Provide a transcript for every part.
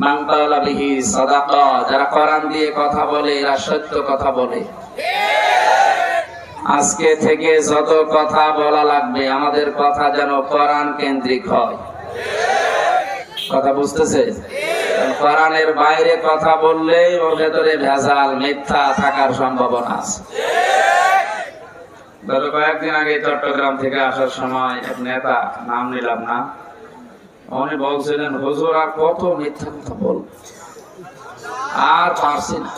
মান ক্বালা বিহি সাদাকা, যারা কোরআন দিয়ে কথা বলে এরা সত্য কথা বলে। আজকে থেকে যত কথা বলা লাগবে আমাদের কথা যেন কোরআন কেন্দ্রিক হয়। কথা বুঝতেছে? কোরআনের বাইরে কথা বললে ওর ভেতরে ভেজাল মিথ্যা থাকার সম্ভাবনা আছে। গত কয়েকদিন আগে চট্টগ্রাম থেকে আসার সময় এক নেতা, নাম নিলাম না, উনি বলছিলেন হুজুর আর কত মিথ্যা কথা বল, আর পারছি না,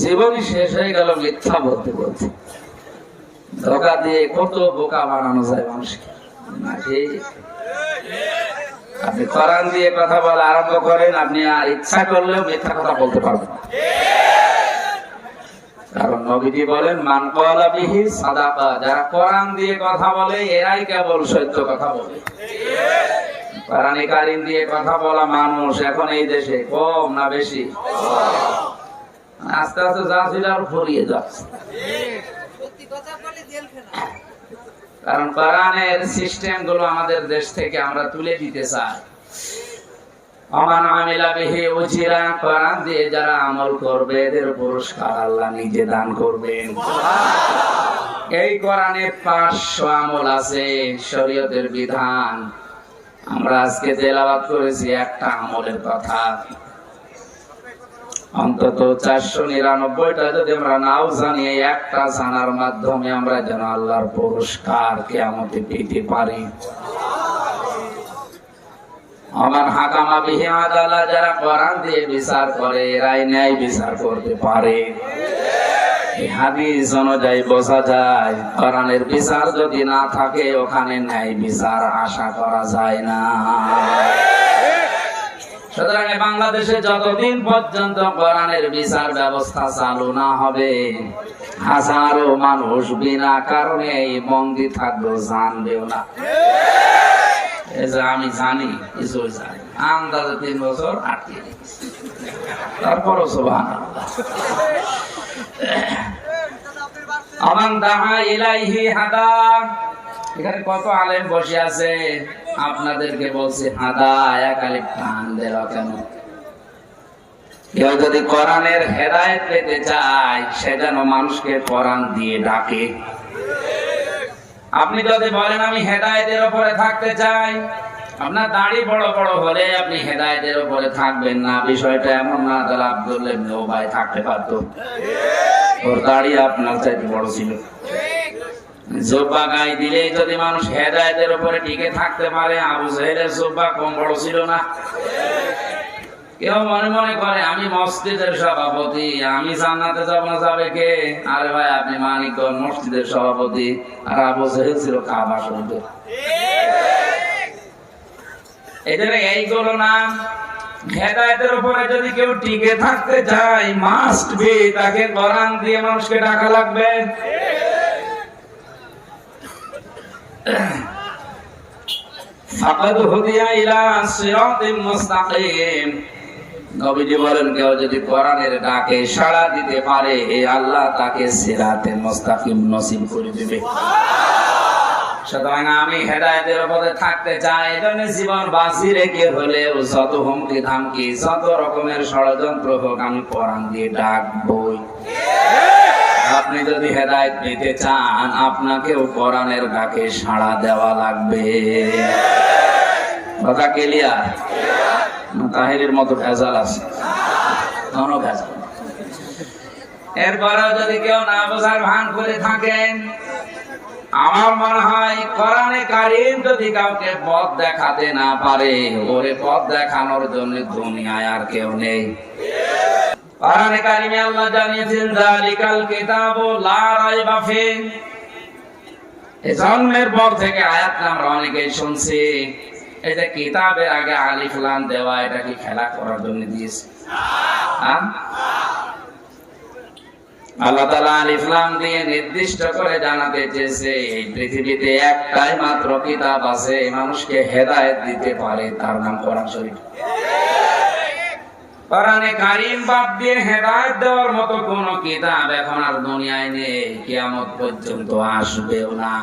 জীবনই শেষ হয়ে গেল মিথ্যা বলতে বলতে। ধোঁকা দিয়ে কত বোকা বানানো যায় মানুষকে নাকি? আপনি কোরআন দিয়ে কথা বলা আরম্ভ করেন, আপনি আর ইচ্ছা করলেও মিথ্যা কথা বলতে পারবেন না। কারণ নবীজি বলেন মান ক্বালা বিহি সাদাকা, যারা কোরআন দিয়ে কথা বলে এরাই কেবল সত্য কথা বলে। কোরআনে কারীম দিয়ে কথা বলা মানুষ এখন এই দেশে কম না বেশি? আস্তে আস্তে যা ছিল আর ফুরিয়ে যাচ্ছে। কারণ কোরআনের সিস্টেম গুলো আমাদের দেশ থেকে আমরা তুলে দিতে চাই। আমান আমিলা বিহি উজরা, কোরআন দিয়ে যারা আমল করবে এদের পুরস্কার আল্লাহ নিজে দান করবেন। এই কোরআনে 500 আমল আছে, শরীয়তের বিধান। আমরা আজকে তেলাওয়াত করেছি একটা আমলের কথা। অন্তত 499টা যদি আমরা নাও জানি, একটা জানার মাধ্যমে আমরা যেন আল্লাহর পুরস্কার কিয়ামতে পেতে পারি। আমার হাকামা বিহি আদালা, যারা কোরআন দিয়ে বিচার করে এরাই ন্যায় বিচার করতে পারে। এই হাদিস অনুযায়ী বোঝা যায় কোরআনের বিচার যদি না থাকে ওখানে ন্যায় বিচার আশা করা যায় না। সুতরাং বাংলাদেশে যতদিন পর্যন্ত কোরআনের বিচার ব্যবস্থা চালু না হবে, হাজারো মানুষ বিনা কারণে এই বন্দী থাকবে, জানবেও না। আমি জানি কিছু জানি, আন্দাজে 3 বছর আটকে গেছি, তারপরও সুবহানাল্লাহ। আমান দাআ ইলাইহি হাদা, এখানে কত আলেম বসে আছে, আপনাদেরকে বলছি হাদা একালিপ টান দেওয়া কেন? কেউ যদি কোরআনের হেদায়েত পেতে চায় সে যেন মানুষকে কোরআন দিয়ে ডাকে। আপনি যদি বলেন আমি হেদায়েতের উপরে থাকতে চাই, আপনার দাড়ি বড় বড় হলে আপনি হেদায়েতের উপরে থাকবেন না। বিষয়টা এমন না তাহলে আব্দুল্লাহ ইবনে উবাই থাকতে পারতো, ওর দাড়ি আপনার চাইতে বড় ছিল। জুব্বা গায়ে দিলেই যদি মানুষ হেদায়েতের উপরে টিকে থাকতে পারে, আবু জাহেলের জুব্বা কম বড় ছিল না। কেউ মনে মনে করে আমি মসজিদের সভাপতি, আমি জান্নাতে যাব না, যাবে কে? আরে ভাই আপনি মানিকগঞ্জ মসজিদের সভাপতি, আর আবু জাহেল ছিল কাবা শরীফে। এদের এইগুলো না, হেদায়েতের উপরে যদি কেউ টিকে থাকতে চায় মাস্ট বি তাকে কোরআন দিয়ে মানুষকে ডাকা লাগবে। ফাকাদ হুদিয়া ইলা সিরাতিন মুস্তাকিম, নবীজি বলেন কেউ যদি কোরআনের ডাকে সাড়া দিতে পারে আল্লাহ তাকে সিরাতে মুস্তাকিম নসিব করে দেবে। সুতরাং আমি হেদায়েতের উপরে থাকতে চাই, এজন্য জীবন বাঁচি রেখে হলেও যত হুমকি ধামকি যত রকমের ষড়যন্ত্র হোক আমি কোরআন দিয়ে ডাকবই। আপনি যদি হেদায়েত পেতে চান আপনাকেও কোরআনের ডাকে সাড়া দেওয়া লাগবে। কথা ক্লিয়ার? তাহিরের মতো ভেজাল আছে, কোনো ভেজাল। এরপরেও যদি কেউ না বোঝার ভান করে থাকেন, আমার মনে হয় কোরআনে কারীম যদি কাউকে পথ দেখাতে না পারে, ওরে পথ দেখানোর জন্য দুনিয়ায় আর কেউ নেই। কোরআনে কারীমে আল্লাহ জানিয়েছেন যালিকাল কিতাবু লা রাইবা ফিহি। এই জন্মের পর থেকে আয়াত আমরা অনেকেই শুনছি, এই যে কিতাবের আগে আলিফ লাম দেওয়া, এটা কি খেলা করার জন্য দিয়েছে? আল্লাহ তাআলা আলিফ লাম দিয়ে নির্দিষ্ট করে জানাতে চেয়েছে এই পৃথিবীতে একটাই মাত্র কিতাব আছে মানুষকে হেদায়েত দিতে পারে, তার নাম কোরআন শরীফ। কোরআনে কারীম বাদ দিয়ে হেদায়েত দেওয়ার মতো কোন কিতাব এখন আর দুনিয়ায় নেই, কিয়ামত পর্যন্ত আসবেও না।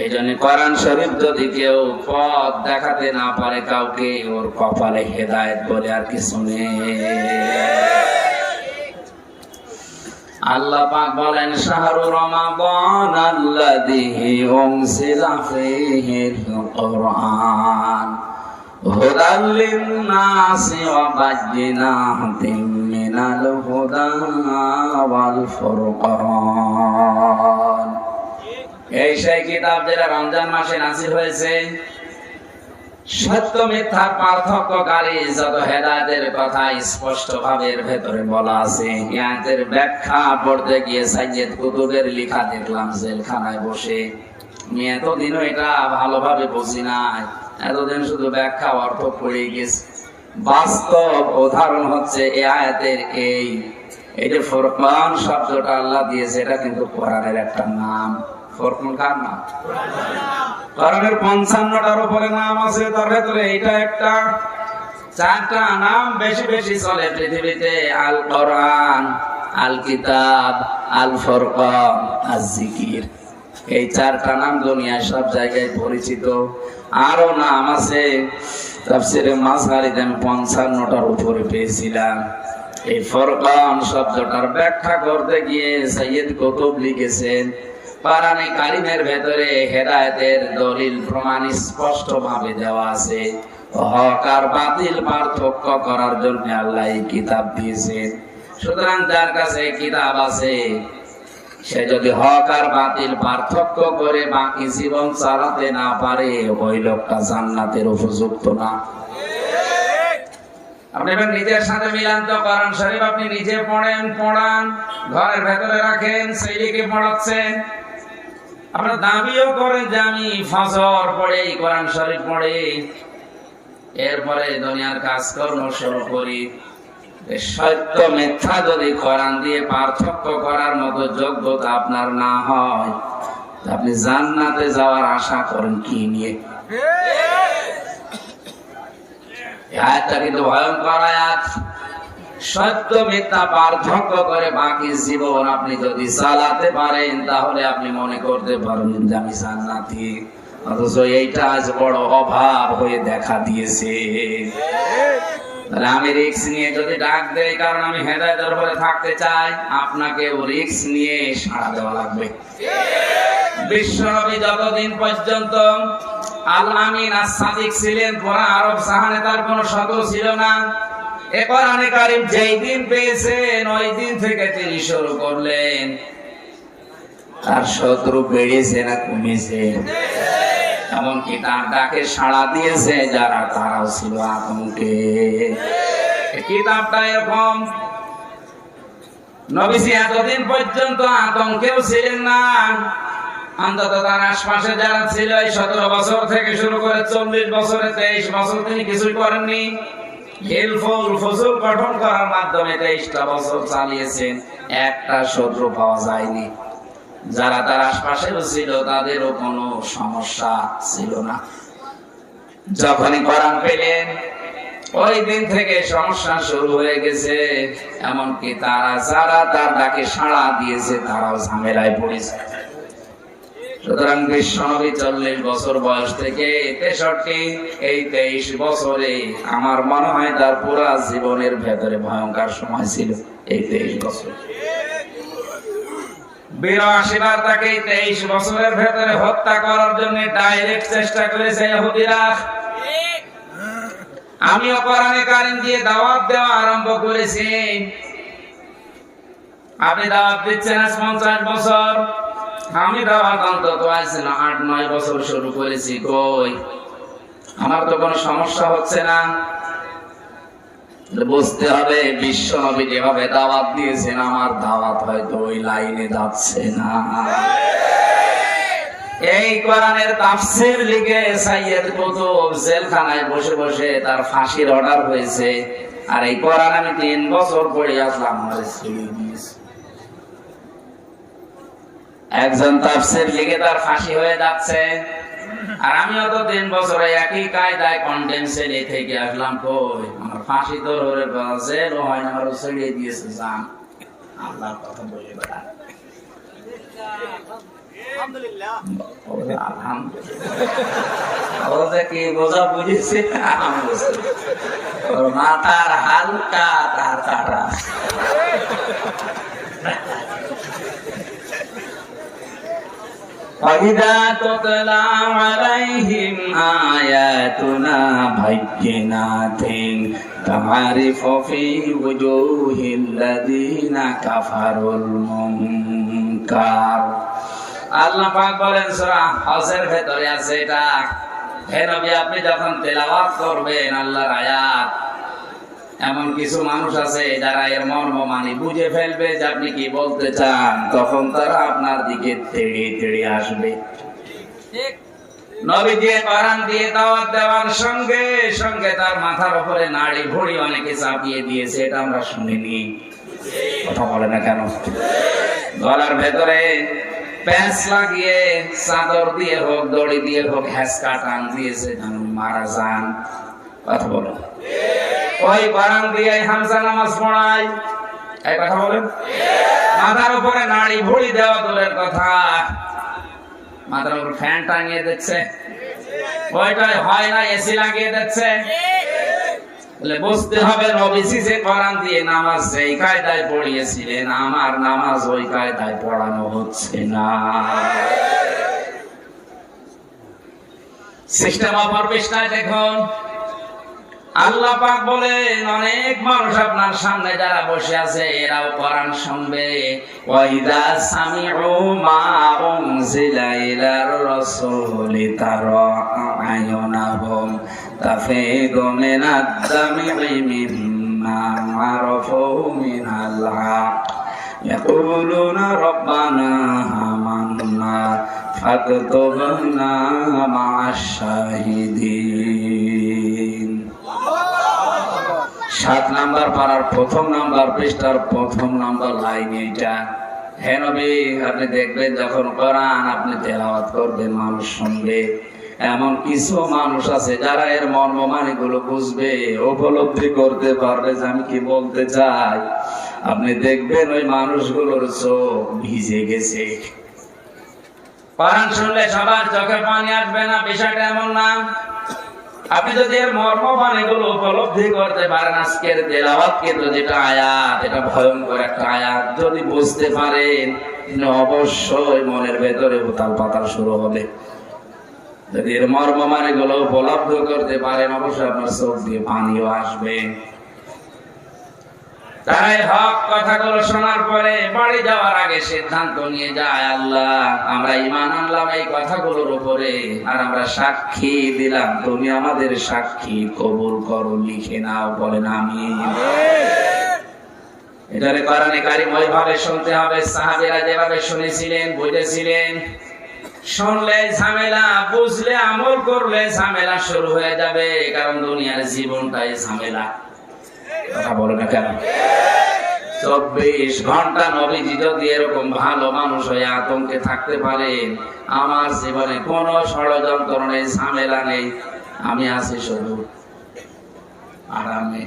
এই জন্য কোরআন শরীফ যদি কেউ পথ দেখাতে না পারে কাউকে, ওর কপালে হেদায়েত বলে আর কিছু নেই। আল্লাহ পাক বলেন, শাহরু রমাদান আল্লাযী উনজিলা ফীহিল কুরআন হুদাল লিন-নাসি ওয়া বায়্যিনাতিন মিনাল হুদা ওয়াল ফুরকান। এই সেই কিতাব যেটা রমজান মাসে নাযিল হয়েছে, সত্য মিথ্যার পার্থক্যকারী যত হেদায়েতের কথা স্পষ্ট ভাবে এর ভেতরে বলা আছে। আয়াতের ব্যাখ্যা পড়তে গিয়ে সাইয়্যিদ কুতুবের লেখা দেখলাম জেলখানায় বসে। আমি এতদিনও এটা ভালোভাবে বুঝি নাই, এতদিন শুধু ব্যাখ্যা অর্থ পড়ে গেছে। বাস্তব উদাহরণ হচ্ছে এই আয়াতের এই যে ফুরকান শব্দটা আল্লাহ দিয়েছে, এটা কিন্তু কোরআনের একটা নাম। ফুরকান কার নাম? কোরআনের 55টার উপরে নাম আছে, তার ভেতরে এটা একটা। 4টা নাম বেশি বেশি চলে পৃথিবীতে: আল কোরআন, আল কিতাব, আল ফুরকান, আজ জিকির। এই 4টা নাম দুনিয়ায় সব জায়গায় পরিচিত। আরো নাম আছে, তাফসীরে মাযহারিতে আমি 55টার উপরে পেয়েছিলাম। এই ফুরকান শব্দটার ব্যাখ্যা করতে গিয়ে সাইয়্যিদ কুতুব লিখেছেন, কোরআনে কারিমের ভেতরে হেদায়েতের দলিল প্রমাণ স্পষ্ট ভাবে দেওয়া আছে। হক আর বাতিল পার্থক্য করার জন্য আল্লাহ এই কিতাব দিয়েছেন। সুতরাং যার কাছে কিতাব আছে, সে যদি হক আর বাতিল পার্থক্য করে বাকি জীবন চালাতে না পারে, ওই লোকটা জান্নাতের উপযুক্ত না। আপনি এবার নিজের সাথে মিলান তো। কোরআন শরীফ আপনি নিজে পড়েন, পড়ান, ঘরের ভেতরে রাখেন, ছেলেকে পড়াচ্ছেন। আপনারা দাবিও করেন যে আমি ফজর পড়ে কোরআন শরীফ পড়ে এরপরে দুনিয়ার কাজকর্ম শুরু করি। সত্য মিথ্যা যদি কোরআন দিয়ে পার্থক্য করার মতো যোগ্যতা আপনার না হয়, আপনি জান্নাতে যাওয়ার আশা করেন কি নিয়ে? আয়াতটা কিন্তু ভয়ঙ্কর আয়াত। সত্য মিথ্যা পার্থক্য করে বাকি জীবন আপনি যদি চালাতে পারেন, তাহলে আপনি মনে করতে পারেন যে আমি জান্নাতি। অথচ এইটা আজ বড় অভাব হয়ে দেখা দিয়েছে। তাহলে আমি রিস্ক নিয়ে যদি ডাক দেই, কারণ আমি হেদায়েতের উপরে থাকতে চাই, আপনাকেও রিস্ক নিয়ে সাড়া দেওয়া লাগবে। বিশ্বনবী যতদিন পর্যন্ত আল আমিন আস-সাদিক ছিলেন, পুরা আরব জাহানে তার কোনো শত্রু ছিল না। এ কোরআনে কারীম যেই দিন পেয়েছেন, ওই দিন থেকে তিনি শুরু করলেন। তার শত্রু বেড়েছে না কমেছে? এমনকি তার ডাকে সাড়া দিয়েছে যারা, তারাও ছিল আতঙ্কে। কিতাবটা এরকম। নবীজি এতদিন পর্যন্ত আতঙ্কেও ছিলেন না, অন্তত তার আশপাশে যারা ছিল, এই 17 বছর থেকে শুরু করে 40 বছরে 23 বছর তিনি কিছুই করেননি। হিলফুল ফজল গঠন করার মাধ্যমে 23টা বছর চালিয়েছেন, একটা শত্রু পাওয়া যায়নি। যারা তার আশপাশে ছিল তাদেরও কোনো সমস্যা ছিল না। যখনই কোরআন পেলেন, ওই দিন থেকে সমস্যা শুরু হয়ে গেছে। এমনকি তারা যারা তার ডাকে সাড়া দিয়েছে, তারাও ঝামেলায় পড়েছে। সুতরাং বিশ্বনবী 40 বছর বয়স থেকে 63, এই 23 বছরে আমার মনে হয় তার পুরা জীবনের ভেতরে ভয়ঙ্কর সময় ছিল এই 23 বছর। 82 বার তাকে 23 বছরের ভেতরে হত্যা করার জন্য ডাইরেক্ট চেষ্টা করেছে ইহুদিরা। আমিও কোরআনে কারীম দিয়ে দাওয়াত দেওয়া আরম্ভ করেছি। আপনি দাওয়াত দিচ্ছেন 50 বছর, আমি দাওয়াত অন্তত 8-9 বছর শুরু করেছি। কই, আমার তো কোনো সমস্যা হচ্ছে না। বুঝতে হবে বিশ্বনবী যেভাবে দাওয়াত দিয়েছেন, আমার দাওয়াত হয়তো ওই লাইনে যাচ্ছে না। এই কোরআনের তাফসীর লিখে সাইয়্যিদ কুতুব জেলখানায় বসে বসে তার ফাঁসির অর্ডার হয়েছে। আর এই কোরআন আমি 3 বছর পড়ে আসলাম, আমার ছেড়ে দিয়েছে। একজন তাফসীর লিখে তার ফাঁসি হয়ে যাচ্ছে, আর আমিও তো 3 বছরে একই কায়দায় কন্ডেম সেলে থেকে আসলাম। কই, আমার ফাঁসি তো হয়ে গেছে, হয় না, আমার ছেড়ে দিয়েছে। জান আল্লাহর কথা বলে বেড়ান। কি বোঝা বুঝেছে মাথার হালকা তার কাটা। وَإِذَا تُتْلَى عَلَيْهِمْ آيَاتُنَا بَيِّنَاتٍ تَعْرِفُ فِي وُجُوهِ الَّذِينَ كَفَرُوا الْمُنكَرَ। আল্লাহ পাক বলেন সূরা হজের ভেতরে আছে এটা। হে নবী, আপনি যখন তেলাওয়াত করবেন আল্লাহর আয়াত, এমন কিছু মানুষ আছে যারা এর মর্ম মানে বুঝে ফেলবে যে আপনি কি বলতে চান, তখন তারা আপনার দিকে তেড়ে তেড়ে আসবে। নবী দিয়ে কোরআন দিয়ে দাওয়াত দেওয়ার সঙ্গে সঙ্গে তার মাথার উপরে নাড়ি ভুঁড়ি অনেকে চাপিয়ে দিয়েছে, এটা আমরা শুনিনি। কথা বলে না কেন? গলার ভেতরে প্যাঁচ লাগিয়ে চাদর দিয়ে হোক দড়ি দিয়ে হোক হ্যাঁচকা টান দিয়েছে যেন মারা যান। কথা বলে ওই কোরআন দিয়ে হামজা নামাজ পড়ায়, এই কথা বলেন। মাথার উপরে নাড়ি ভুঁড়ি দেওয়া দূরের কথা, মাথার উপর ফ্যান টাঙিয়ে দিচ্ছে, ওইটাই হয় না এসি লাগিয়ে দিচ্ছে। বুঝতে হবে নবীজি যে কোরআন দিয়ে নামাজ যেই কায়দায় পড়িয়েছিলেন, আমার নামাজ ওই কায়দায় পড়ানো হচ্ছে না। সিস্টেম অফ পৃষ্ঠায় দেখুন, আল্লাহ পাক বলেন অনেক মানুষ আপনার সামনে যারা বসে আছে এরাও কোরআন শুনবে। ওয়াইদা সামিউ মা উনজিলা ইলার রাসূলি তারা আয়ুনাহুম তাফিদু মিনাদ দামি মিম্মা আরাফু মিনাল হক ইয়াকুলুনা রাব্বানা আমান্না ফাকতুবনা মা'আশ শাহিদিন। 7 নাম্বার পারার 1ম নাম্বার পৃষ্ঠার 1ম নাম্বার লাইন এটা। হে নবী, আপনি দেখবেন যখন কোরআন আপনি তেলাওয়াত করবেন মানুষ শুনবে, এমন কিছু মানুষ আছে যারা এর মর্ম মানেগুলো বুঝবে, উপলব্ধি করতে পারবে যে আমি কি বলতে চাই। আপনি দেখবেন ওই মানুষগুলোর চোখ ভিজে গেছে। কোরআন শুনলে সবার চোখে পানি আসবে না, বিষয়টা এমন না। আপনি যদি এর মর্ম বাণীগুলো উপলব্ধি করতে পারেন, আজকের তেলাওয়াত কিন্তু যেটা আয়াত, এটা ভয়ঙ্কর একটা আয়াত, যদি বুঝতে পারেন অবশ্যই মনের ভেতরে উতাল পাতাল শুরু হবে। যদি এর মর্ম বাণীগুলো উপলব্ধি করতে পারেন, অবশ্যই আপনার চোখ দিয়ে পানিও আসবে। তাই হক কথাগুলো শোনার পরে বাড়ি যাওয়ার আগে সিদ্ধান্ত নিয়ে যায়, আল্লাহ আমরা ঈমান আনলাম এই কথাগুলোর উপরে, আর আমরা সাক্ষী দিলাম, তুমি আমাদের সাক্ষী কবুল করো, লিখে নাও। বলেন আমিন। এটারে কোরআনে কারীম ওইভাবে শুনতে হবে সাহাবীরা যেভাবে শুনেছিলেন, বুঝেছিলেন। শুনলে ঝামেলা, বুঝলে আমল করলে ঝামেলা শুরু হয়ে যাবে, কারণ দুনিয়ার জীবনটাই ঝামেলা। কথা বলে না কেন? 24 ঘন্টা নবীজি যদি এরকম ভালো মানুষ হয়ে আতঙ্কে থাকতে পারেন, আমার জীবনে কোনো ষড়যন্ত্র নেই, ঝামেলা নেই, আমি আছি শুধু আরামে।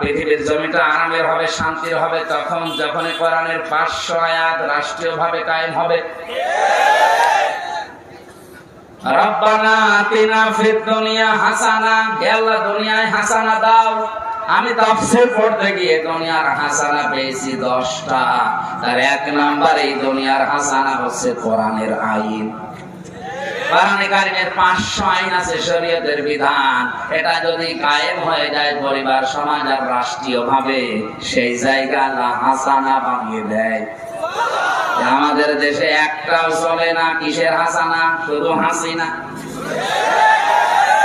পৃথিবীর জমিটা আরামের হবে, শান্তির হবে তখন যখন কোরআনের 500 আয়াত রাষ্ট্রীয় ভাবে কায়েম হবে। রব্বানা আতিনা ফিদ দুনিয়া হাসানা, হে আল্লাহ দুনিয়ায় হাসানা দাও। আমি তাফসীর পড়তে গিয়ে দুনিয়ার হাসানা পেয়েছি 10টা, তার 1 নাম্বার এই দুনিয়ার হাসানা হচ্ছে কোরআনের আইন। কোরআনে কারীমের 500 আইন আছে, শরীয়তের বিধান। এটা যদি কায়েম হয়ে যায় পরিবার, সমাজ আর রাষ্ট্রীয় ভাবে, সেই জায়গা আল্লাহ হাসানা বানিয়ে দেয়। আমাদের দেশে একটাও চলে না। কিসের হাসানা? শুধু হাসিনা।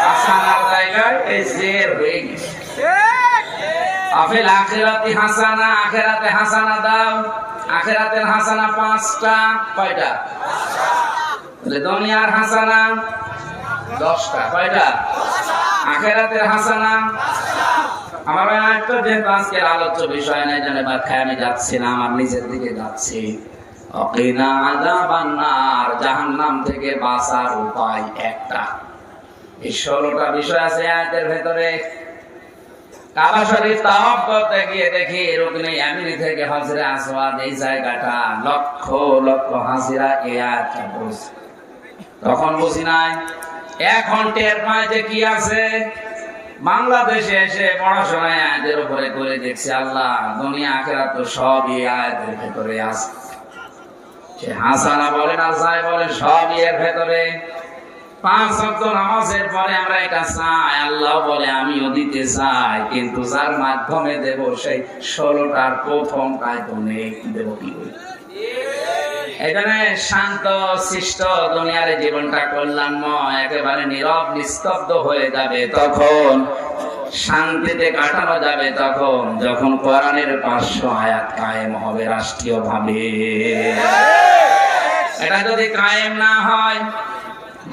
হাসানার জায়গায় এই জের হয়ে গেছে। আফিল আখিরাতি হাসানা, আখিরাতে হাসানা দাও। আখিরাতের হাসানা 5টা। কয়টা? দুনিয়ার হাসানা 10টা। কয়টা? আখিরাতের হাসানা। আমার একটা যেহেতু আজকের আলোচ্য বিষয় নাই, জানে ব্যাখ্যায় আমি যাচ্ছি না, আমার নিজের দিকে যাচ্ছি। অকিনা আযাবান নার, জাহান্নাম থেকে বাঁচার উপায় একটা। এই 16টা বিষয় আছে আয়াতের ভেতরে। কাবা শরীফ তাওয়াফ করতে গিয়ে দেখি রুকনে ইয়ামিনী থেকে হজরে আসওয়াদ এই জায়গাটা লক্ষ লক্ষ হাজিরা এই আয়াতটা পড়ছে। তখন বুঝি নাই, এখন টের পায় যে কি আছে। বাংলাদেশে এসে পড়াশোনায় আয়াতের উপরে করে দেখছি, আল্লাহ দুনিয়া আখিরাত তো সব এই আয়াতের ভেতরে আছে। সে হাসানা বলেন আর যাই বলেন সব এর ভেতরে। 5 ওয়াক্ত নামাজের পরে আমরা এটা চাই, আল্লাহ বলে আমিও দিতে চাই, কিন্তু যার মাধ্যমে দেব সেই 16টার প্রথমটাই তো নেই, দেব কি করে? এখানে শান্ত শিষ্ট দুনিয়ার জীবনটা কল্যাণময়, একেবারে নীরব নিস্তব্ধ হয়ে যাবে তখন, শান্তিতে কাটানো যাবে তখন যখন কোরআনের 500 আয়াত কায়েম হবে রাষ্ট্রীয় ভাবে। এটা যদি কায়েম না হয়,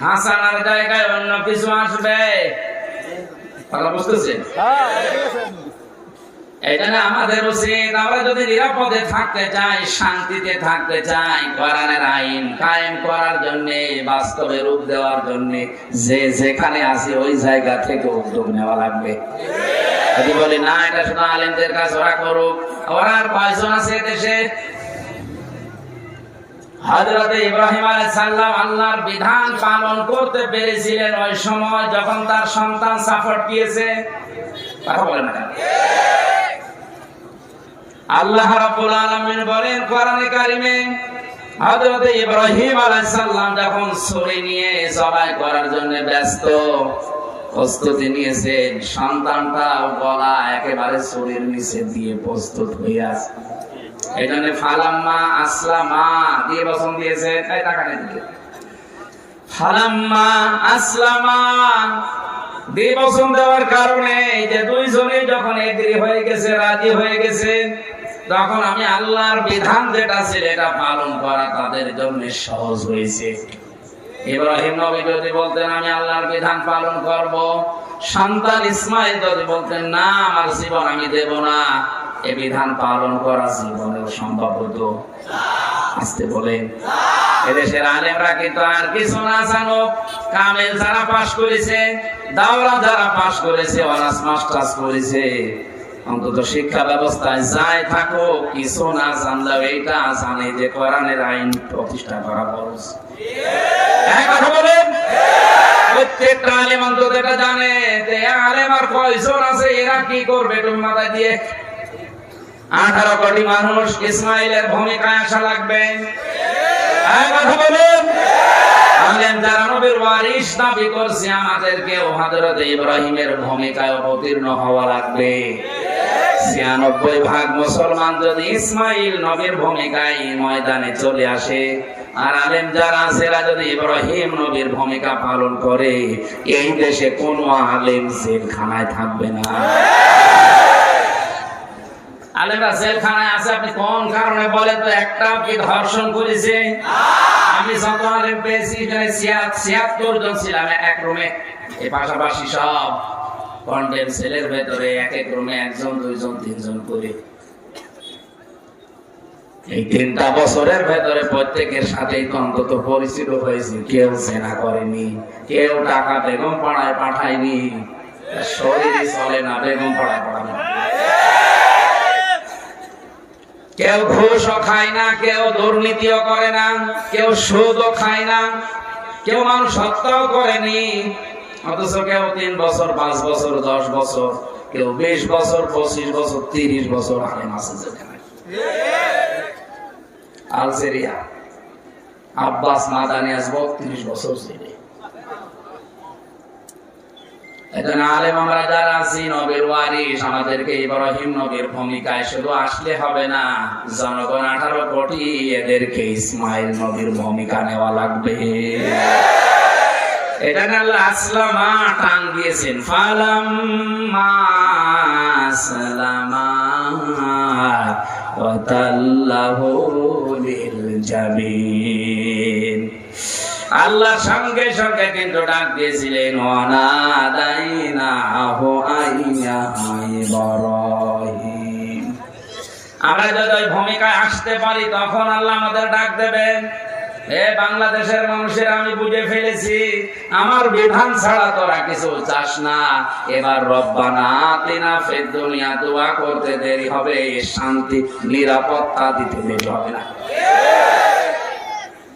হাসানার জায়গায় অন্য কিছু আসবে। কথা বুঝতেছেন? এখানে আমাদের উচিত, আমরা যদি নিরাপদে থাকতে চাই, শান্তিতে থাকতে চাই, কোরআনের আইন কায়েম করার জন্য, বাস্তবে রূপ দেওয়ার জন্য যে যেখানে আছে ওই জায়গা থেকে উদ্যোগ নেওয়া লাগবে। যদি বলি না এটা শুধু আলেমদের কাজ, ওরা করুক, ওরা আর কয়জন আছে দেশে? হযরত ইব্রাহিম আলাইহিস সালাম আল্লাহর বিধান পালন করতে পেরেছিলেন ওই সময় যখন তার সন্তান সাপোর্ট দিয়েছে। কথা বলেন না? আল্লাহ রাব্বুল আলামিন বলেন কোরআনে কারিমে, হযরত ইব্রাহিম আলাইহিস সালাম যখন ছুরি নিয়ে জবাই করার জন্য ব্যস্ত, প্রস্তুতি নিয়েছেন, সন্তানটাও গলা একেবারে ছুরির নিচে দিয়ে প্রস্তুত হয়ে আছে। এজন্য ফালাম্মা আসলামা দিয়ে বচন দিয়েছে, এই টাকা নিয়ে ফালাম্মা আসলামা দিয়ে বচন দেওয়ার কারণে যে দুইজনে যখন এগ্রি হয়ে গেছে, রাজি হয়ে গেছে, তখন আমি আল্লাহর বিধান যেটা ছিল এটা পালন করা তাদের জন্য সহজ হয়েছে। ইব্রাহিম নবী যদি বলতেন আমি আল্লাহর বিধান পালন করব, সন্তান ইসমাইল যদি বলতেন না আমার জীবন আমি দেব না, এই বিধান পালন করা জীবনেও সম্ভব হতো? আসতে বলেন। এদেশের আলেমরা কিন্তু আর কিছু না জানো, কামেল যারা পাশ করেছে, দাওরা যারা পাশ করেছে, অনার্স মাস্টার্স করেছে, অন্তত শিক্ষা ব্যবস্থায় যাই থাকো, কিছু না জানলেও এইটা জানে যে কোরআনের আইন প্রতিষ্ঠা করা ফরজ। কথা বলেন। প্রত্যেকটা আলেম অন্তত এটা জানে যে আলেম আর কয়জন আছে, এরা কি করবে তুমি মাথায় দিয়ে। 18 কোটি মানুষ ইসমাইলের ভূমিকায় আসা লাগবে। কথা বলেন। আলেম যারা নবীর ওয়ারিস দাবি করছে, আমাদেরকেও হযরত ইব্রাহিমের ভূমিকায় অবতীর্ণ হওয়া লাগবে। 96% মুসলমান যদি ইসমাইল নবীর ভূমিকায় ময়দানে চলে আসে, আর আলেম যারা আছে এরা যদি ইব্রাহিম নবীর ভূমিকা পালন করে, এই দেশে কোনো আলেম জেলখানায় থাকবে না। আলেমরা জেলখানায় আছে আপনি কোন কারণে বলেন তো? একটাও কি ধর্ষণ করেছে? আমি যত আলেম পেয়েছি, 76 জন ছিলাম এক রুমে, এই পাশাপাশি সব কন্ডেম সেলের ভেতরে এক এক রুমে 1 জন 2 জন 3 জন করে। এই 3টা বছরের ভেতরে প্রত্যেকের সাথেই অন্তত পরিচিত হয়েছে। কেউ জেনা করেনি, কেউ টাকা বেগম পাড়ায় পাঠায়নি, শরীরে চলে না বেগম পাড়ায় পাঠানো, কেউ ঘুষও খায় না, কেউ দুর্নীতিও করে না, কেউ সুদও খায় না, কেউ মানুষ হত্যাও করেনি। অথচ কেউ 3 বছর 5 বছর 10 বছর, কেউ 20 বছর 25 বছর 30 বছর আলেম আছে যেখানে। আলজেরিয়া আব্বাস মাদানি আজ 32 বছর ছিল। এখানে আলেম আমরা যারা আছি নবীর ওয়ারিস, আমাদেরকে ইব্রাহিম নবীর ভূমিকায় শুধু আসলে হবে না, জনগণ 18 কোটি, এদেরকে ইসমাইল নবীর ভূমিকা নেওয়া লাগবে। এখানে আল্লাহ আসলামা টান দিয়েছেন, ফালাম্মা আসলামা ওয়া তাল্লাহু লিল জাবিন। আল্লাহ সঙ্গে সঙ্গে কিন্তু ডাক দিয়েছিলেন, ওয়ানাদাইনাহু আইয়া ইব্রাহিম। আমরা যদি ওই ভূমিকায় আসতে পারি তখন আল্লাহ আমাদের ডাক দেবেন। বাংলাদেশের মানুষের আমি বুঝে ফেলেছি, আমার বিধান ছাড়া তোরা কিছু চাস না। এবার রব্বানা আতিনা ফিদ দুনিয়া দোয়া করতে দেরি হবে, শান্তি নিরাপত্তা দিতে দেরি হবে না।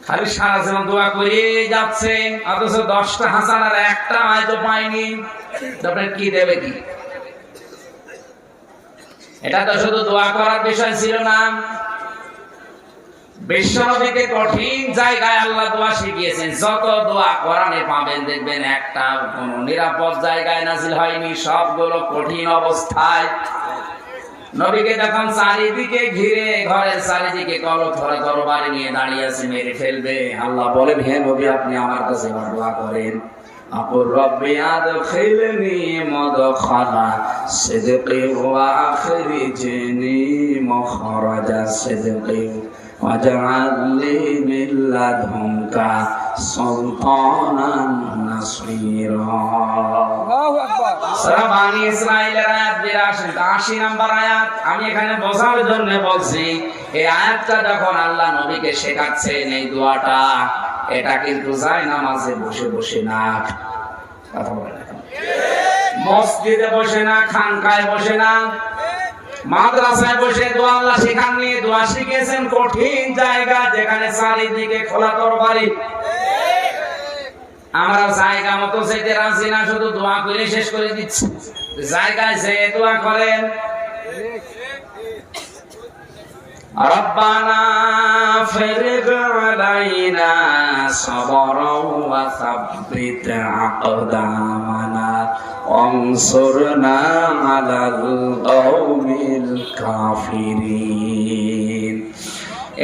খালি সারা জীবন দোয়া করে যাচ্ছে, অথচ 10টা হাসানার একটা হয়তো পাইনি। তারপরে কি দেবে কি? এটা তো শুধু দোয়া করার বিষয় ছিল না। বিশ্বনবীকে কঠিন জায়গায় আল্লাহ দোয়া শিখিয়েছেন। যত দোয়া কোরআনে পাবেন দেখবেন একটা কোন নিরাপদ জায়গায় নাযিল হয়নি, সবগুলো কঠিন অবস্থায়। নবীকে যখন চারিদিকে ঘিরে ঘরের চারিদিকে কলথরে তরবারি নিয়ে দাঁড়িয়ে আছে, মেরে ফেলবে, আল্লাহ বলেন হে নবী আপনি আমার কাছে দোয়া করেন। আকুর রব্বি আদখিলনি মুদখালা সিদকি ওয়া আখরিজনি মুখরাজা সিদকি ওয়াজআল লি মিন লাদুনকা সুলতানান নাসীরা। আল্লাহু আকবার। সূরা বানী ইসরাঈলের আয়াত 82 নম্বর আয়াত। আমি এখানে বোঝার জন্য বলছি, এই আয়াতটা যখন আল্লাহ নবীকে শেখাচ্ছেন এই দোয়াটা, এটা কিন্তু যায় নামাজে বসে বসে না, কথা বলে না, মসজিদে বসে না, খানকায় বসে না, মাদ্রাসায় বসে দোয়া আল্লাহ শেখাননি। দোয়া শিখিয়েছেন কঠিন জায়গা, যেখানে চারিদিকে খোলা তরবারি। আমরা জায়গা মতো যেতে রাজি না, শুধু দোয়া করে শেষ করে দিচ্ছি। জায়গায় যে দোয়া করেন, রব্বানা ফিরগ আলাইনা সাবরাও ওয়া সাব্বিত আকদামানা ওয়ানসুরনা আলাল কওমিল কাফিরিন।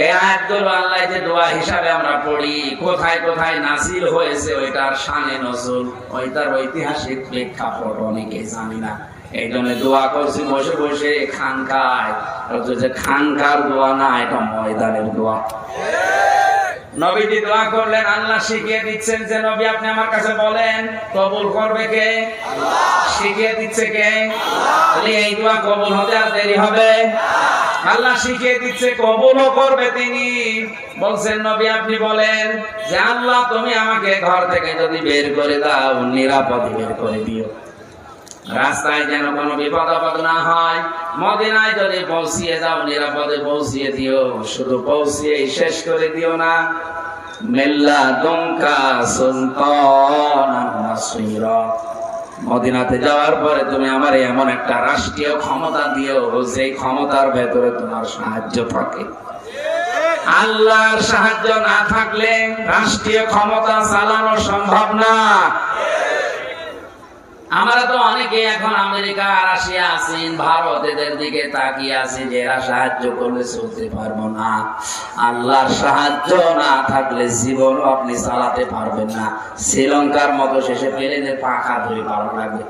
এই আয়াতগুলো আল্লাহ যে দোয়া হিসাবে আমরা পড়ি, কোথায় কোথায় নাযিল হয়েছে ওইটার শানে নজুল, ওইটার ঐতিহাসিক প্রেক্ষাপট অনেকে জানি না। এই জন্য দোয়া করছি বসে বসে খানকায়, যে খানকার দোয়া না, এটা ময়দানের দোয়া। নবীজি দোয়া করলেন, আল্লাহ শিখিয়ে দিচ্ছেন যে নবী আপনি আমার কাছে বলেন, কবুল করবে কে? শিখিয়ে দিচ্ছে কে? এই দোয়া কবুল হতে আর দেরি হবে? আল্লাহ শিখিয়ে দিচ্ছে, কবুলও করবে তিনি। বলছেন নবী আপনি বলেন যে আল্লাহ তুমি আমাকে ঘর থেকে যদি বের করে দাও, নিরাপদে বের করে দিও, রাস্তায় যেন কোনো বিপদ আপদ না হয়। মদিনায় যদি পৌঁছিয়ে যাও, নিরাপদে পৌঁছিয়ে দিও, শুধু পৌঁছিয়ে শেষ করে দিও না। মিল্লাদুনকা সুলতানান নাসীরা, মদিনাতে যাওয়ার পরে তুমি আমার এমন একটা রাষ্ট্রীয় ক্ষমতা দিও, যে ক্ষমতার ভেতরে তোমার সাহায্য থাকে। আল্লাহর সাহায্য না থাকলে রাষ্ট্রীয় ক্ষমতা চালানো সম্ভব না। আমরা তো অনেকে এখন আমেরিকা, রাশিয়া, চীন, ভারত এদের দিকে তাকিয়ে আছি যে এরা সাহায্য করলে চলতে পারবো না। আল্লাহর সাহায্য না থাকলে জীবনও আপনি চালাতে পারবেন না। শ্রীলঙ্কার মতো শেষে প্লেনের পাখা ধরে পাওয়া লাগবে।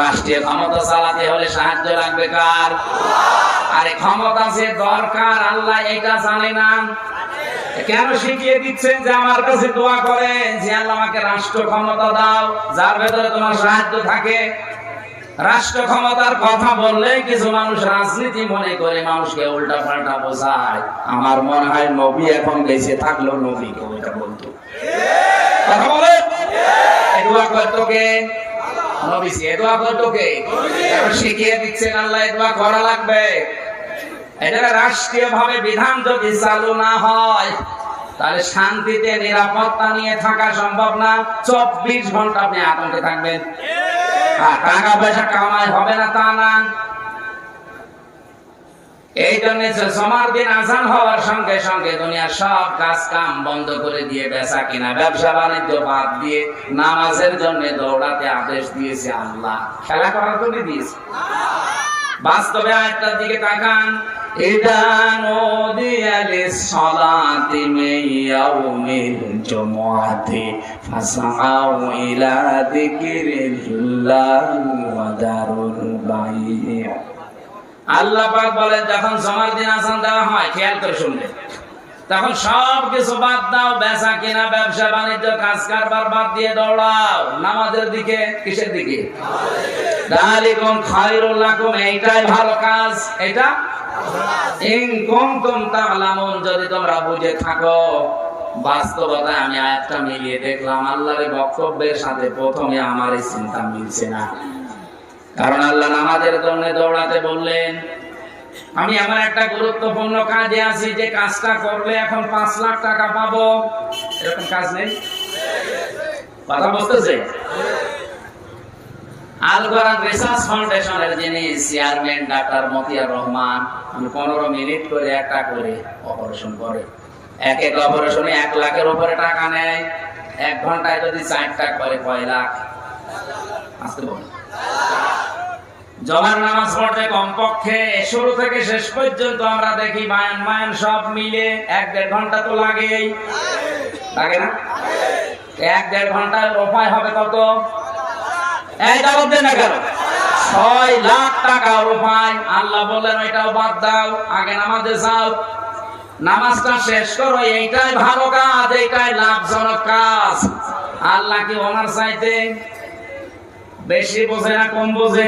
রাষ্ট্রীয় ক্ষমতা চালাতে হলে সাহায্য লাগবে কার? আরে ক্ষমতা যে দরকার আল্লাহ এটা জানে না। কেন শিখিয়ে দিচ্ছেন যে আমার কাছে দোয়া করেন যে আল্লাহ আমাকে রাষ্ট্র ক্ষমতা দাও, যার ভেতরে তোমার সাহায্য থাকে। রাষ্ট্র ক্ষমতার কথা বললে কিছু মানুষ রাজনীতি মনে করে মানুষকে উল্টা পাল্টা বোঝায়। আমার মনে হয় নবী এখন বেঁচে থাকলেও নবী ওইটা বলতো। কথা বলে দোয়া করতো কে? নবী। দোয়া করতো কে? শিখিয়ে দিচ্ছেন আল্লাহ দোয়া করা লাগবে। এটা রাষ্ট্রীয় ভাবে বিধান যদি চালু না হয়, তাহলে শান্তিতে নিরাপত্তা নিয়ে থাকা সম্ভব না। 24 ঘন্টা আপনি আতঙ্কে থাকবেন। টাকা পয়সা কামাই হবে না তা না। এই জন্য জমার দিন আজান হওয়ার সঙ্গে সঙ্গে দুনিয়ার সব কাজ কাম বন্ধ করে দিয়ে বেচা কিনা, ব্যবসা বাণিজ্য বাদ দিয়ে নামাজের জন্য দৌড়াতে আদেশ দিয়েছে আল্লাহ। খেলা করার জন্য দিয়েছে। বাস্তবে আয়াতটার দিকে তাকান। ইদা নুদিয়া লিস-সালাতি মিন ইয়াউমিল জুমআতি ফাসআউ ইলা যিকরিল্লাহি ওয়া দারুল বাই'। আল্লাহ পাক বলেন যখন জুমার দিন আযান দেওয়া হয়, খেয়াল করে শুনবেন, তখন সব কিছু বাদ দাও, বেচা কিনা, ব্যবসা বাণিজ্য, কাজ কারবার বাদ দিয়ে দৌড়াও নামাজের দিকে। কিসের দিকে? যালিকুম খায়রুল লাকুম, এইটাই ভালো কাজ। এটা ইন কুনতুম তা'লামুন, যদি তোমরা বুঝে থাকো। বাস্তবতায় আমি আয়াতটা মিলিয়ে দেখলাম আল্লাহর বক্তব্যের সাথে প্রথমে আমার এই চিন্তা মিলছে না। কারণ আল্লাহ নামাজের জন্য দৌড়াতে বললেন, আমি এমন একটা গুরুত্বপূর্ণ কাজে আছি যে কাজটা করলে এখন 5 লাখ টাকা পাবো, এরকম কাজ নেই। কথা বুঝতেছে? আল কোরআন রিসার্চ ফাউন্ডেশনের যিনি chairman doctor Motiar Rahman, 15 minute করে একটা করে অপারেশন করে। এক এক অপারেশনে 1 লাখের উপরে টাকা নেয়। 1 ঘন্টায় যদি 4টা করে কয় লাখ? আসতে বলুন। জমার নামাজ পড়তে কমপক্ষে শুরু থেকে শেষ পর্যন্ত আমরা দেখি বায়ান সব মিলে 1-1.5 ঘন্টা তো লাগেই, লাগে না? 1-1.5 ঘন্টার উপায় হবে কত? এই জবাব দেন না কেন? 6 লাখ টাকার উপায়। আল্লাহ বললেন ওইটাও বাদ দাও, আগে নামাজে যাও, নামাজটা শেষ করো, এইটাই ভালো কাজ, এইটাই লাভজনক কাজ। আল্লাহ কি ওনার চাইতে বেশি বোঝে না কম বোঝে?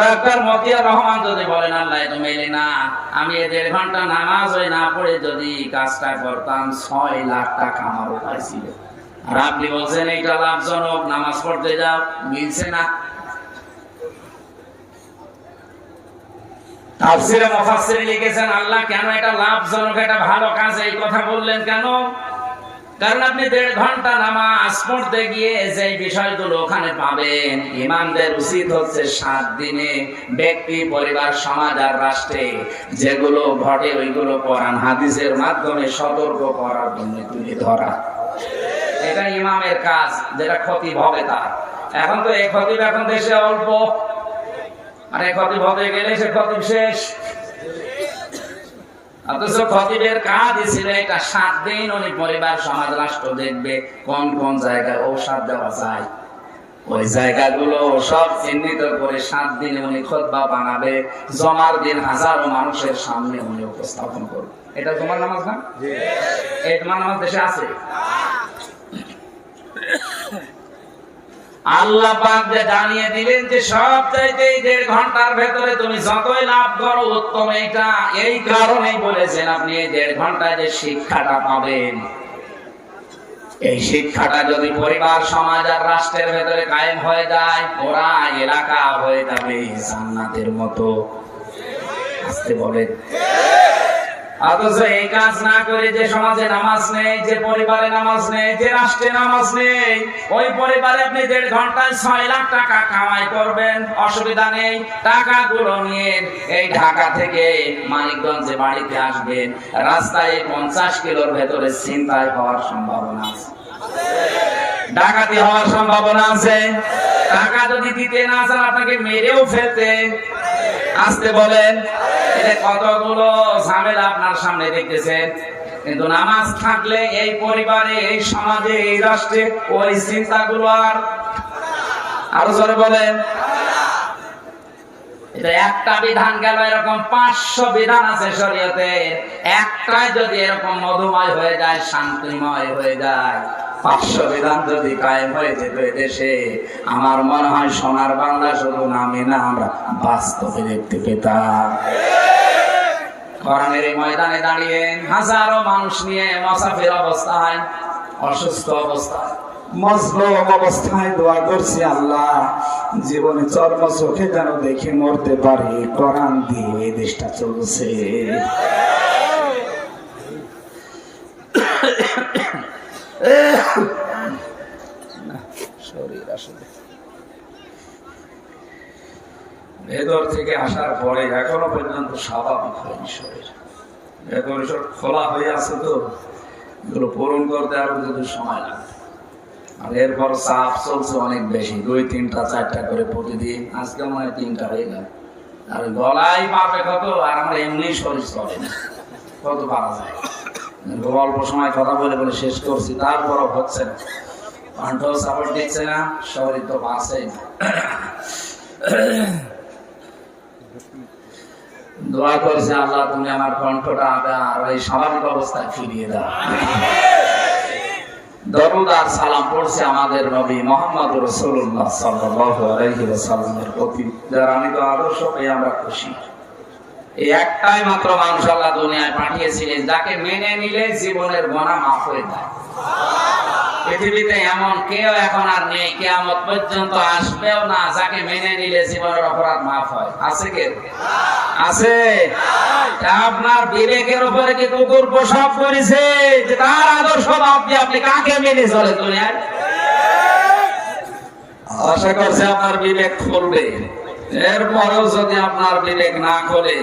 ডাক্তার মতিয়ার রহমান যদি বলেন আল্লাহ এটা মেলে না, আমি 1.5 ঘন্টা নামাজ না পড়ে যদি কাজটা করতাম 6 লাখ টাকা আমার উপায় ছিল। আর আপনি বলছেন এইটা লাভজনক, নামাজ পড়তে যাও, মিলছে না। তাফসীরে মুফাসসির লিখেছেন আল্লাহ কেন এটা লাভজনক, এটা ভালো কাজ এই কথা বললেন কেন? কারণ আপনি 1.5 ঘন্টা নামাজ পড়তে গিয়ে যে বিষয়গুলো ওখানে পাবেন, ইমামদের উচিত হচ্ছে 7 দিনে ব্যক্তি, পরিবার, সমাজ আর রাষ্ট্রে যেগুলো ঘটে ওইগুলো কোরআন হাদিসের মাধ্যমে সতর্ক করার জন্য তুলে ধরা। এটা ইমামের কাজ, যেটা খতিব হবে তার। এখন তো এই খতিব এখন দেশে অল্প, আর এই খতিব হতে গেলে সে খতিব শেষ। অথচ খতিবের কাজ ছিল এটা 7 দিন উনি পরিবার, সমাজ, রাষ্ট্র দেখবে কোন কোন জায়গায় ঔষধ দেওয়া যায়, ওই জায়গাগুলো সব চিহ্নিত করে 7 দিনে উনি খুতবা বানাবে। জমার দিন হাজারো মানুষের সামনে উনি উপস্থাপন করবে। এটা জমার নামাজ না? এই জমার নামাজ দেশে আছে? আল্লাহ পাক যে জানিয়ে দিলেন যে সব চাইতে 1.5 ঘন্টার ভেতরে তুমি যতই লাভ করো উত্তম এটা। এই কারণেই বলেছেন আপনি এই 1.5 ঘন্টায় যে শিক্ষাটা পাবেন, এই শিক্ষাটা যদি পরিবার, সমাজ আর রাষ্ট্রের ভেতরে কায়েম হয়ে যায়, ওরা এলাকা হয়ে যাবে জান্নাতের মতো। আসতে বলেন। অথচ এই কাজ না করে যে সমাজে নামাজ নেই, যে পরিবারে নামাজ নেই, যে রাষ্ট্রে নামাজ নেই, ওই পরিবারে আপনি 1.5 ঘন্টায় 6 লাখ টাকা কামাই করবেন, অসুবিধা নেই। টাকাগুলো নিয়ে এই ঢাকা থেকে মানিকগঞ্জে বাড়িতে আসবেন, রাস্তায় 50 কিলোর ভেতরে ছিনতাই হওয়ার সম্ভাবনা আছে, ডাকাতি হওয়ার সম্ভাবনা আছে। টাকা যদি দিতে না চান আপনাকে মেরেও ফেলতে। আসতে বলেন। কতগুলো ঝামেলা আপনার সামনে দেখতেছেন, কিন্তু নামাজ থাকলে এই পরিবারে, এই সমাজে, এই রাষ্ট্রে ওই চিন্তাগুলো আর আরো জোরে বলেন। এটা একটা বিধান গেল, এরকম 500 বিধান আছে শরীয়তে। একটাই যদি এরকম মধুময় হয়ে যায়, শান্তিময় হয়ে যায়, 500 বিধান যদি কায়েম হয়ে যেত দেশে, আমার মনে হয় সোনার বাংলা শুধু নামে না, আমরা বাস্তবে দেখতে পেতাম। কোরআনের এই ময়দানে দাঁড়িয়ে হাজারো মানুষ নিয়ে মুসাফির অবস্থায়, অসুস্থ অবস্থায়, মজলুম অবস্থায় দোয়া করছি, আল্লাহ জীবনে চর্ম চোখে যেন দেখে মরতে পারি, কোরআন দিয়ে এই দেশটা চলছে। শরীর আসলে ভেতর থেকে আসার পরে এখনো পর্যন্ত স্বাভাবিক হয়নি। শরীর ভেতর সব খোলা হয়ে আছে, তো এগুলো পূরণ করতে আরো যদি সময় লাগে। আর এরপর চাপ চলছে অনেক বেশি, 2, 3টা 4টা করে প্রতিদিন। আজকে মনে হয় 3টা হয়ে গেল। আর গলাই পারবে কত, আর আমরা এমনি শরীর চলে না, কত পারা যায়। অল্প সময় কথা বলে বলে শেষ করছি, তারপরও হচ্ছে না, কণ্ঠ সাপোর্ট দিচ্ছে না, শরীর তো বাঁচে না। দোয়া করছে, আল্লাহ তুমি আমার কণ্ঠটা আবার ওই স্বাভাবিক অবস্থায় ফিরিয়ে দাও। দরুদ আর সালাম পড়ছে আমাদের নবী মুহাম্মদ রাসূলুল্লাহ সাল্লাল্লাহু আলাইহি ওয়াসাল্লামের প্রতি, যার আমি তো আদর্শ পেয়ে আমরা খুশি। এই একটাই মাত্র মানুষ আল্লাহ দুনিয়ায় পাঠিয়েছিলেন, যাকে মেনে নিলে জীবনের গুনাহ মাফ হয়ে যায়। পৃথিবীতে এমন কেউ এখন আর নেই, কিয়ামত পর্যন্ত আসবেও না, যাকে মেনে নিলে জীবনের অপরাধ মাফ হয়। আছে কে? আছে। আপনার বিবেকের উপরে কি কুকুর প্রসব করেছে যে তার আদর্শ বাদ দিয়ে আপনি কাকে মেনে চলে দুনিয়ায়? আশা করছে আপনার বিবেক খুলবে। এরপরেও যদি আপনার বিবেক না খোলে,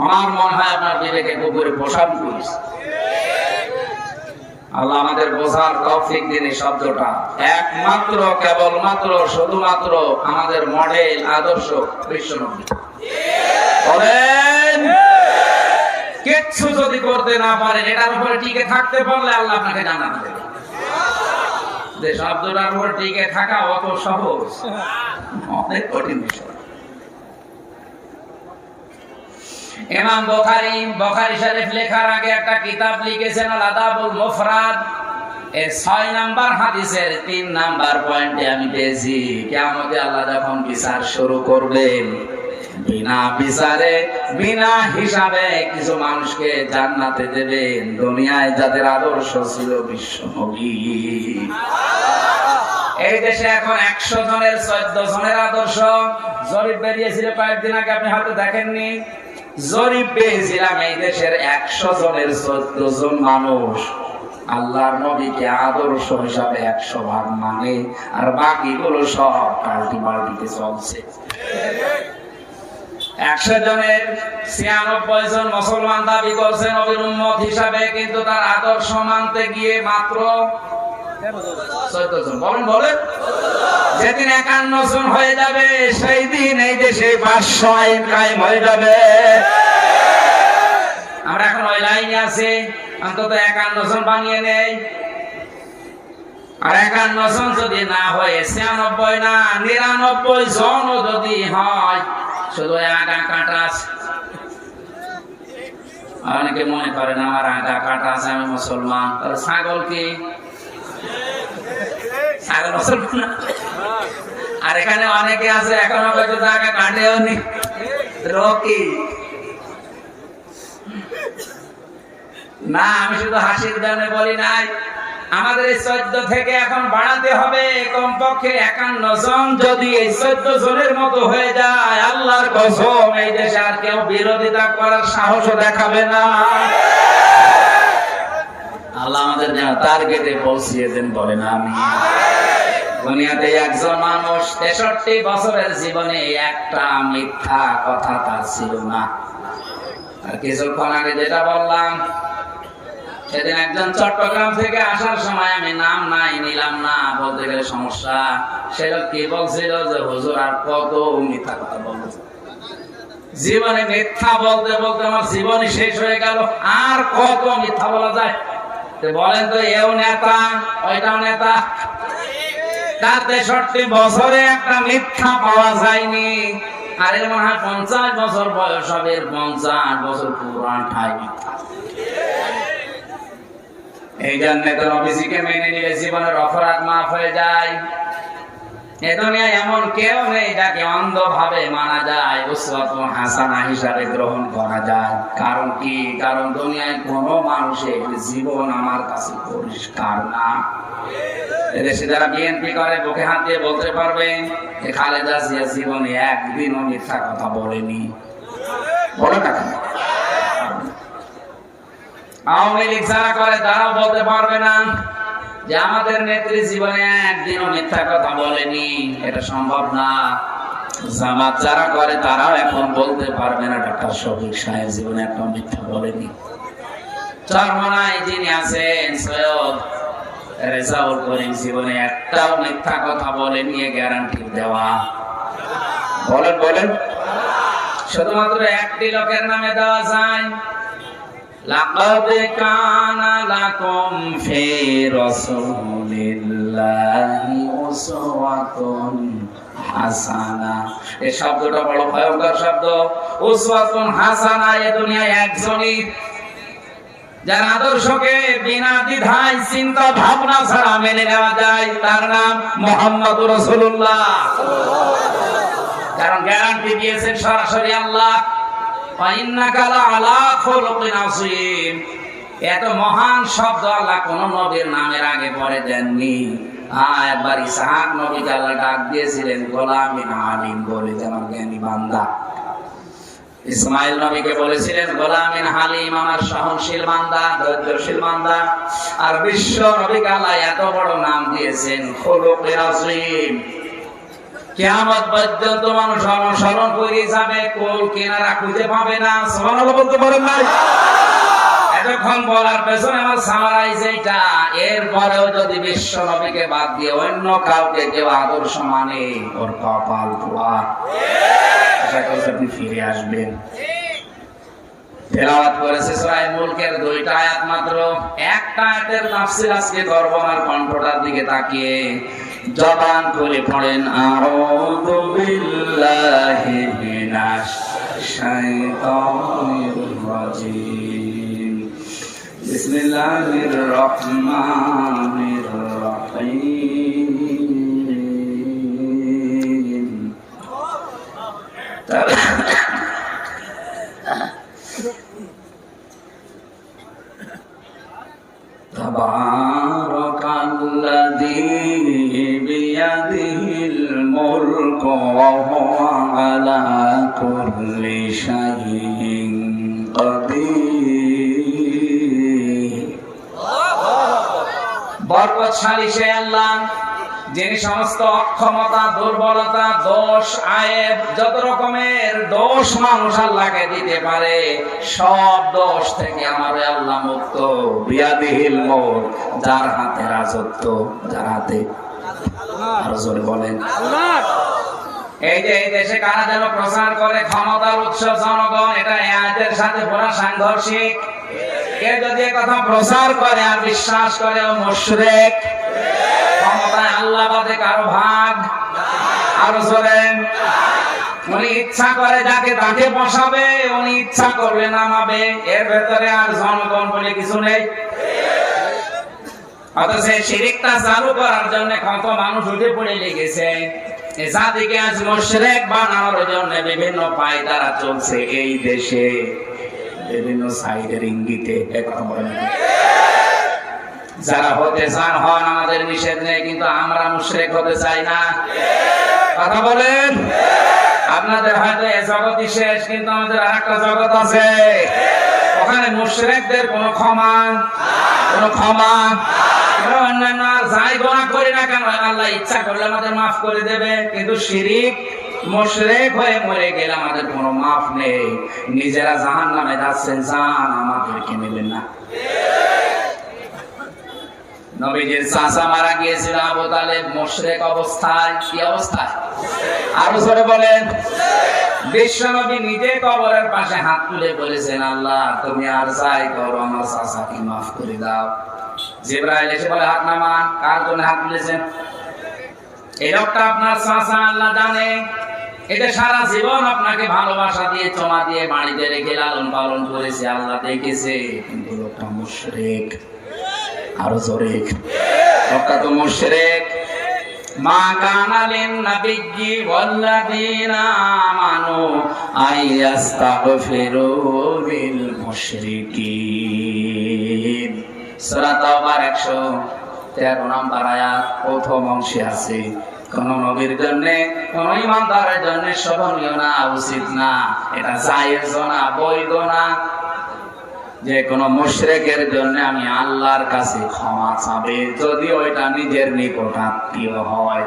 আমার মনে হয় আপনার বিবেকে কুকুরে প্রসব করেছে। আল্লাহ আমাদের বোঝার তৌফিক দিন। এই শব্দটা একমাত্র কেবলমাত্র শুধুমাত্র আমাদের মডেল আদর্শ বিশ্বনবী বলেন, কিচ্ছু যদি করতে না পারেন, এটার উপরে টিকে থাকতে পারলে আল্লাহ আপনাকে জান্নাত দেবে। যে শব্দটার উপর টিকে থাকা অত সহজ, অনেক কঠিন বিষয়। ইমাম বুখারী শরীফ লেখার আগে একটা কিতাব লিখেছেন আল আদাবুল মুফরাদ। এর 6 নাম্বার হাদিসের 3 নাম্বার পয়েন্টে আমি পেয়েছি, কিয়ামতে আল্লাহ যখন বিচার শুরু করবেন, বিনা বিচারে বিনা হিসাবে কিছু মানুষকে জান্নাতে দেবেন, দুনিয়ায় যাদের আদর্শ ছিল বিশ্বনবী। এই দেশে এখন 100 জনের 14 জনের আদর্শ জরিপ বেরিয়েছিল কয়েকদিন আগে, আপনি হয়তো দেখেননি। জরিপ পেয়েছিলাম এই দেশের 100 জনের 14 জন মানুষ আল্লাহর নবীকে আদর্শ হিসাবে 100 ভাগ মানে, আর বাকিগুলো সব পাল্টি পাল্টিতে চলছে। 100 জনের 96 জন মুসলমান দাবি করছে নবীর উম্মত হিসাবে, কিন্তু তার আদর্শ মানতে গিয়ে মাত্র 14 জন। বলেন যেদিন 51 জন হয়ে যাবে, সেই দিন এই দেশে 500 আইন কায়েম হয়ে যাবে। আমরা এখন ওই লাইনে আছি, অন্তত 51 জন বানিয়ে নেই। আর 51 জন যদি না হয়, 96 না 99 জনও যদি হয়, শুধু আগা কাটা আছে। অনেকে মনে করেন আমার আগা কাটা আছে, আমি মুসলমান। তাহলে ছাগল কি? ছাগল মুসলমান। আর এখানে অনেকে আছে এখনো হয়তো আগা কাটেও নি, রকি না। আমি শুধু হাসির জন্য বলি নাই, আমাদের এই 14 থেকে এখন বাড়াতে হবে কমপক্ষে 51 জন। যদি এই 14 জনের মতো হয়ে যায়, আল্লাহর কসম এই দেশে আর কেউ বিরোধিতা করার সাহসও দেখাবে না। আল্লাহ আমাদের যেন টার্গেটে পৌঁছিয়ে দেন, বলেন আমিন। দুনিয়াতে একজন মানুষ 63 বছরের জীবনে একটা মিথ্যা কথা তার ছিল না। আর কিছুক্ষণ আগে যেটা বললাম, সেদিন একজন চট্টগ্রাম থেকে আসার সময়, আমি নাম নাই নিলাম না, বলতে গেলে সমস্যা, সেটা কি বলছিল যে হুজুর আর কত মিথ্যা কথা বলবো, জীবনে মিথ্যা বলতে বলতে আমার জীবনই শেষ হয়ে গেল, আর কত মিথ্যা বলা যায়। বলেন তো, এও নেতা ওইটাও নেতা, তার 63 বছরে একটা মিথ্যা পাওয়া যায়নি। আর এর মনে হয় 50 বছর বয়স হবে, 50 বছর পুরান ঠাই মিথ্যা। এই জন্য তো নবীজিকে মেনে নিলে জীবনের অপরাধ মাফ হয়ে যায়। এ দুনিয়ায় এমন কেউ নেই যাকে অন্ধভাবে মানা যায়, উসওয়াতুন হাসানা হিসাবে গ্রহণ করা যায়। কারণ কি? কারণ দুনিয়ায় কোনো মানুষের জীবন আমার কাছে পরিষ্কার না। এদেশে যারা বিএনপি করে বুকে হাত দিয়ে বলতে পারবেন যে খালেদা জিয়া জীবনে একদিনও মিথ্যা কথা বলেনি। বলে না কেন? আওয়ামী লীগ যারা করে তারাও বলতে পারবে না যে আমাদের নেত্রী জীবনে একদিনও মিথ্যা কথা বলেনি। এটা সম্ভব না। জামাত যারা করে তারাও এখন বলতে পারবে না ডক্টর শফিক সাহেব জীবনে একটা মিথ্যা বলেনি। চরমনায় যিনি আছেন সৈয়দ রেজাউল করিম জীবনে একটাও মিথ্যা কথা বলেনি, গ্যারান্টি দেওয়া। বলেন শুধুমাত্র একটি লোকের নামে দেওয়া যায়, লাকাদ কানা লাকুম ফি রাসূলিল্লাহি উসওয়াতুন হাসানা। এই শব্দটা বড় ভয়ঙ্কর শব্দ। উসওয়াতুন হাসানা এই দুনিয়ায় একজনই যার আদর্শকে বিনা দ্বিধায় চিন্তা ভাবনা ছাড়া মেনে নেওয়া যায়, তার নাম মুহাম্মদুর রাসূলুল্লাহ। কারণ গ্যারান্টি দিয়েছেন সরাসরি আল্লাহ, ওয়া ইন্নাকা লাআলা খুলুকিন আযীম। এত মহান শব্দ আল্লাহ কোন নবীর নামের আগে পরে দেননি। একবার ইসহাক নবীকে আল্লাহ ডাক দিয়েছিলেন গোলামিন হালিম বলে, যে আমার জ্ঞানী বান্দা। ইসমাইল নবীকে বলেছিলেন গোলামিন হালিম, আমার সহনশীল বান্দা, ধৈর্যশীল বান্দা। আর বিশ্ব নবীকে আল্লাহ এত বড় নাম দিয়েছেন খুলুকিন আযীম। কিয়ামত পর্যন্ত মানুষ অনুসরণ করে যাবে, কোল কিনারা খুঁজে পাবে না। সুবহানাল্লাহ বলতে পারেন না? এতক্ষণ বলার পেছনে আমার সামারাইজ এইটা। এরপরেও যদি বিশ্ব নবীকে বাদ দিয়ে অন্য কাউকে কেউ আদর্শ মানে, ওর কপাল পোড়া। আশা করি আপনি ফিরে আসবেন। তেলাওয়াত করেছে সূরা মুলকের 2টা আয়াত মাত্র। একটা আয়াতের তাফসীর আজকে করব আমার কণ্ঠটার দিকে তাকিয়ে। জবান খুলে পড়েন আউযু বিল্লাহি মিনাশ শাইতানির রাজিম। বিসমিল্লাহির রহমানির রহিম। তাবারাকাল্লাযী বিয়াদিহিল মুলকু ওয়া হুয়া আলা কুল্লি শাইইন কাদির। বরকতশালী সে আল্লাহ, যিনি সমস্ত অক্ষমতা, দুর্বলতা, দোষ, আয়েব, যত রকমের দোষ মানুষ আল্লাহকে দিতে পারে, সব দোষ থেকে আমার আল্লাহ মুক্ত। বিয়াদিহিল মুলক, যার হাতে রাজত্ব, যার হাতে। আরো জোরে বলেন আল্লাহ। এই যে এই দেশে কারা যেন প্রচার করে ক্ষমতার উৎস জনগণ, এটা আয়াতের সাথে পুরো সাংঘর্ষিক। কে যদি কথা প্রচার করে আর বিশ্বাস করে, ও মুশরিক। ক্ষমতায় আল্লাহ বাদে কারো ভাগ। আরো জোরেন। উনি ইচ্ছা করে যাকে তাকে বসাবে, উনি ইচ্ছা করলে নামাবে। এর ভেতরে আর জনগণ বলে কিছু নেই। অথচ শিরিকটা চালু করার জন্য কত মানুষ উঠে পড়ে লেগেছে। জাতিকে আজ মুশরিক বানানোর জন্য বিভিন্ন পায়তারা চলছে এই দেশে, বিভিন্ন সাইডের ইঙ্গিতে। যারা হতে চান হন, আমাদের নিষেধ নেই, কিন্তু আমরা মুশরিক হতে চাই না। কথা বলেন। আপনাদের হয়তো এই জগৎই শেষ, কিন্তু আমাদের আরেকটা জগৎ আছে, ওখানে মুশরিকদের কোনো ক্ষমা, কোনো ক্ষমা। অন্যান্য যাই গুনাহ করি না কেন, আল্লাহ ইচ্ছা করলে আমাদের মাফ করে দেবে। কিন্তু শিরিক, মুশরিক হয়ে মরে গেলে আমাদের কোনো মাফ নেই। নিজেরা জাহান্নামে যাচ্ছেন, জান আমাদেরকে নেবেন না। নবীজির চাচা মারা গিয়েছিল আবু তালেব মুশরিক অবস্থায়। কি অবস্থায়? আরো জোরে বলেন। বিশ্ব নবী নিজে কবরের পাশে হাত তুলে বলেছেন, আল্লাহ তুমি আর যাই করো, আমার চাচাকে মাফ করে দাও। জিবরাইল এসে বলে হাত নামান। কার জন্য হাত তুলেছেন? এই লোকটা আপনার চাচা, আল্লাহ জানে। এটা সারা জীবন আপনাকে ভালোবাসা দিয়ে, চমা দিয়ে বাড়িতে রেখে লালন পালন করেছে, আল্লাহ দেখেছে। কিন্তু লোকটা মুশরিক। আরো জোরে। লোকটা তো মুশরিক। মা কানা লিন নাবিয়্যি ওয়াল্লাযীনা আমানু আইয়াস্তাগফিরু লিল মুশরিকিন। সূরা তাওবার 113 নম্বর আয়াত, প্রথম অংশে আছে। কোন নবীর জন্য, কোন ইমানদারের জন্য শোভনীয় না, উচিত না, এটা জায়েজ না, বৈধ না যে কোন মুশরিকের জন্য আমি আল্লাহর কাছে ক্ষমা চাবে, যদি ওইটা নিজের নিকট আত্মীয় হয়।